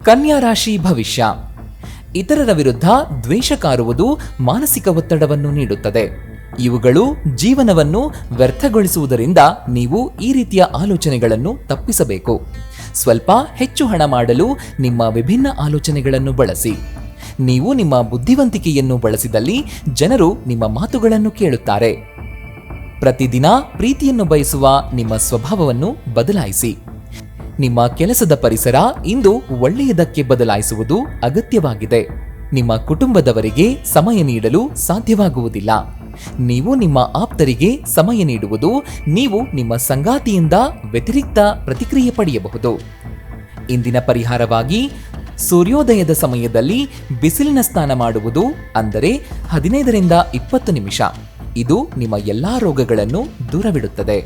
ಕನ್ಯಾ ರಾಶಿ ಭವಿಷ್ಯ. ಇತರರ ವಿರುದ್ಧ ದ್ವೇಷ ಕಾರುವುದು ಮಾನಸಿಕ ಒತ್ತಡವನ್ನು ನೀಡುತ್ತದೆ. ಇವುಗಳು ಜೀವನವನ್ನು ವ್ಯರ್ಥಗೊಳಿಸುವುದರಿಂದ ನೀವು ಈ ರೀತಿಯ ಆಲೋಚನೆಗಳನ್ನು ತಪ್ಪಿಸಬೇಕು. ಸ್ವಲ್ಪ ಹೆಚ್ಚು ಹಣ ಮಾಡಲು ನಿಮ್ಮ ವಿಭಿನ್ನ ಆಲೋಚನೆಗಳನ್ನು ಬಳಸಿ. ನೀವು ನಿಮ್ಮ ಬುದ್ಧಿವಂತಿಕೆಯನ್ನು ಬಳಸಿದಲ್ಲಿ ಜನರು ನಿಮ್ಮ ಮಾತುಗಳನ್ನು ಕೇಳುತ್ತಾರೆ. ಪ್ರತಿದಿನ ಪ್ರೀತಿಯನ್ನು ಬಯಸುವ ನಿಮ್ಮ ಸ್ವಭಾವವನ್ನು ಬದಲಾಯಿಸಿ. ನಿಮ್ಮ ಕೆಲಸದ ಪರಿಸರ ಇಂದು ಒಳ್ಳೆಯದಕ್ಕೆ ಬದಲಾಯಿಸುವುದು ಅಗತ್ಯವಾಗಿದೆ. ನಿಮ್ಮ ಕುಟುಂಬದವರಿಗೆ ಸಮಯ ನೀಡಲು ಸಾಧ್ಯವಾಗುವುದಿಲ್ಲ. ನೀವು ನಿಮ್ಮ ಆಪ್ತರಿಗೆ ಸಮಯ ನೀಡುವುದು ನೀವು ನಿಮ್ಮ ಸಂಗಾತಿಯಿಂದ ವ್ಯತಿರಿಕ್ತ ಪ್ರತಿಕ್ರಿಯೆ ಪಡೆಯಬಹುದು. ಇಂದಿನ ಪರಿಹಾರವಾಗಿ ಸೂರ್ಯೋದಯದ ಸಮಯದಲ್ಲಿ ಬಿಸಿಲಿನ ಸ್ನಾನ ಮಾಡುವುದು, ಅಂದರೆ 15 ರಿಂದ 20 ನಿಮಿಷ. ಇದು ನಿಮ್ಮ ಎಲ್ಲಾ ರೋಗಗಳನ್ನು ದೂರವಿಡುತ್ತದೆ.